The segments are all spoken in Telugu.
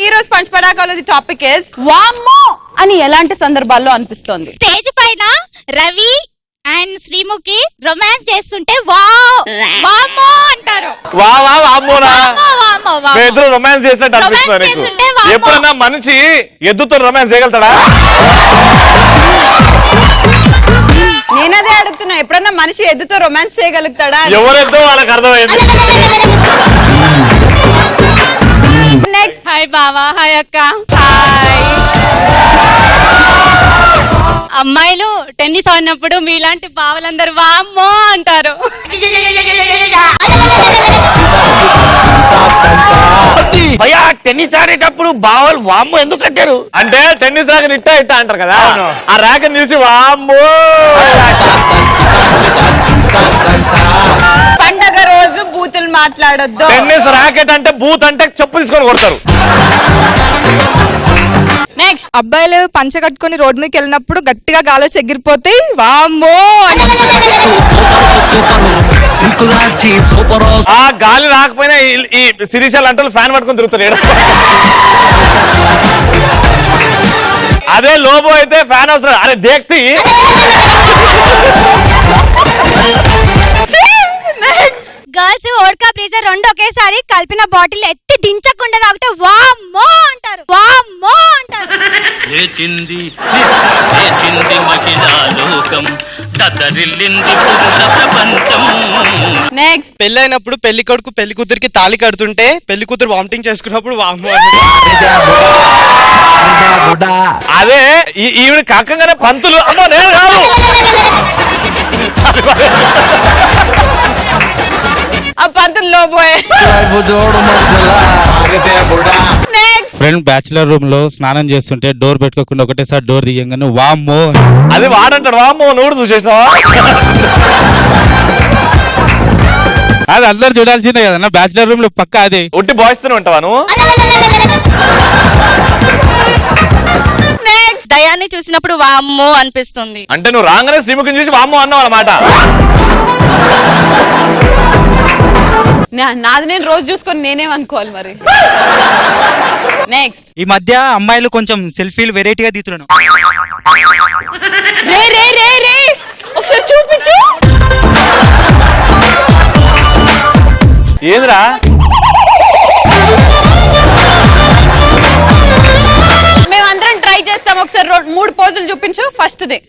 ఈ రోజు పంచ్ పడాకాలో టాపిక్ ఇస్ వామ్మో అని ఎలాంటి సందర్భాల్లో అనిపిస్తోంది? స్టేజ్ పైన రవి అండ్ శ్రీముఖి రొమాన్స్ చేస్తుంటే వామ్మో అంటారు. ఇద్దరు రొమాన్స్ చేసినట్టు అనిపిస్తుంది నీకు? ఎప్పుడన్నా మనిషి ఎద్దుతో రొమాన్స్ చేయగలుగుతాడా? నేనదే అడుగుతున్నా, ఎప్పుడన్నా మనిషి ఎద్దుతో రొమాన్స్ చేయగలుగుతాడా? ఎవరెద్దో వాళ్ళకి అర్థమైంది. నెక్స్ట్. హాయ్ బావా. హాయ్ అక్క. హాయ్. అమ్మాయిలు టెన్నిస్ ఆడినప్పుడు మీలాంటి బావలందరూ వామ్మో అంటారు. భయ్యా టెన్నిస్ ఆడేటప్పుడు బావలు వామ్మో ఎందుకు అంటారు? అంటే టెన్నిస్ రాక ఇట్టా ఇట్టా అంటారు కదా, ఆ ర్యాక్ చూసి వామ్మో. పండగ రోజు బూతులు మాట్లాడొద్దు. టెన్నిస్ ర్యాకెట్ అంటే బూత్ అంటే చెప్పు తీసుకొని కొడతారు. నెక్స్ట్. అబ్బాయిలు పంచ కట్టుకుని రోడ్ మీదకి వెళ్ళినప్పుడు గట్టిగా గాలో చెగిరిపోతే వామ్మో. ఆ గాలి రాకపోయినా ఈ సిరిషాలు అంటే ఫ్యాన్ పట్టుకొని తిరుగుతారు. అదే లోబో అయితే ఫ్యాన్ అవసరం. అరే దేక్తి. గర్ల్స్ ఓడ్కా బ్రీజర్ రెండు ఒకేసారి కలిపిన బాటిల్ ఎత్తి దించకుండా తాగితే వామ్మో అంటారు. వామ్మో అంటారు. లేచింది మహిళా లోకం, దద్దరిల్లింది పురుష ప్రపంచం. నెక్స్ట్. పెళ్ళైనప్పుడు పెళ్లి కొడుకు పెళ్లి కూతురికి తాళి కడుతుంటే పెళ్లి కూతురు వామిటింగ్ చేసుకున్నప్పుడు వామ్మో. అదే ఈవిడ కాకంగానే పంతులు అమ్మో నేను కాదు. ఆ పంతులు లోబోయే. ఫ్రెండ్ బ్యాచులర్ రూమ్ లో స్నానం చేస్తుంటే డోర్ పెట్టుకోకుండా ఒకటేసారి డోర్ తీయంగానే వామ్మో. అది వాడంటాడు వామ్మో. నువ్వు కూడా చూసేసినావా? అది అందరు చూడాల్సిందే కదన్నా బ్యాచులర్ రూమ్ లో పక్క. అది ఒట్టి బాయ్స్ తోనే ఉంటావా నువ్వు? దయాన్ని చూసినప్పుడు వామ్మో అనిపిస్తుంది. అంటే నువ్వు రాగానే శ్రీముఖిని చూసి వామ్మో అన్నావు అన్నమాట. నాది నేను రోజు చూసుకొని నేనేమనుకోవాలి మరి? నెక్స్ట్. ఈ మధ్య అమ్మాయిలు కొంచెం సెల్ఫీలు వెరైటీగా తీతున్నారు. రే రే రే రే ఒకసారి చూపించు. ఏంద్రా? మేమందరం ట్రై చేస్తాం. ఒకసారి 3 పోజులు చూపించు. ఫస్ట్ ది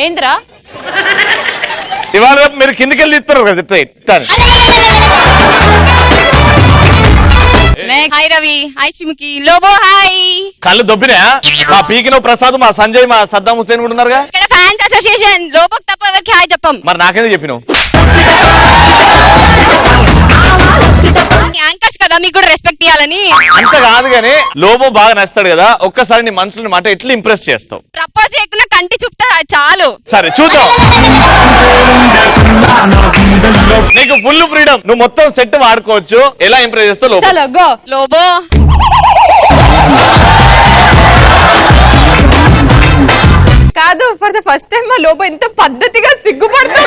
ఏంద్రా? ఇవాళ రేపు మీరు కిందికి వెళ్ళి ఇస్తారు కదా చెప్తాను. Hi Ravi. Hi Sreemukhi. Lobo hi. కళ్ళు దొబ్బినా? మా పీకినో ప్రసాద్, మా సంజయ్, మా సద్దాం హుసేన్ కూడా ఉన్నారుగా. ఇక్కడ ఫ్యాన్స్ అసోసియేషన్. లోబోకి తప్ప ఎవరికి హాయ్ చెప్పం. మరి నాకేదో చెప్పినావు? యాంకర్స్ కదా, మీకు కూడా రెస్పెక్ట్ ఇవ్వాలని. అంత కాదు గానీ లోబో బాగా నచ్చుతాడు కదా, ఒక్కసారి నీ మనసులో మాట ఎట్లా ఇంప్రెస్ చేస్తావు? ప్రపోజ్ చేయకుండా కంటి చూపుతా చాలు. సరే చూద్దాం. నీకు ఫుల్ ఫ్రీడమ్, నువ్వు మొత్తం సెట్ వాడుకోవచ్చు. ఎలా ఇంప్రెస్ చేస్తావు లోబో? చలో గో. లోబో కాదు, ఫర్ ద ఫస్ట్ టైం మా లోబో ఎంత పద్ధతిగా సిగ్గుపడుతూ.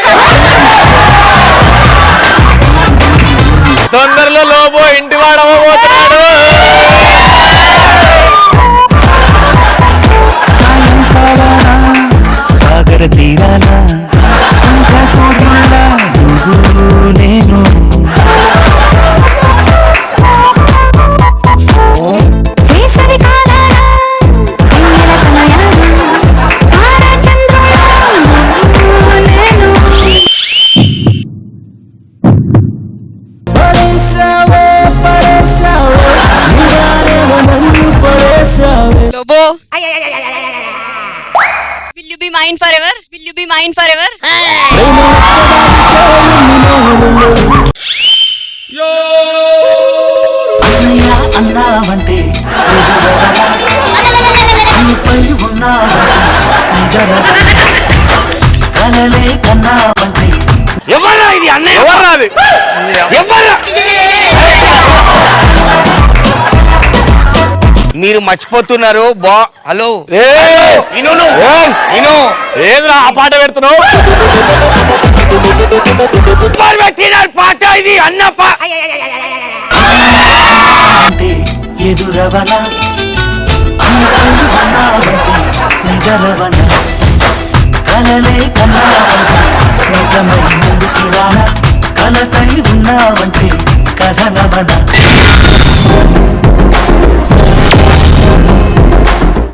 తొందరలో లోబో ఇంటి వాడవబోతున్నాడు. సాగర తీరాన నేను Lobo will you be mine forever? Will you be mine forever? అన్నావంటే అన్నిపై ఉన్నావంటే కలలే కన్నావంటే ఎవరా ఇది అన్నయ్య? ఎవర్రాది? ఎవరా? మీరు మర్చిపోతున్నారు. హలో ఏంద్రా ఆ పాట పెడుతున్నావు? సూపర్ పెట్టినారు పాట ఇది అంటే ఎదురవన అనుపై ఉన్నావంటే నిదరవన కలలే కన్నావంటే నిజమై ముందుకి రాన కలతై ఉన్నావంటే కథనవన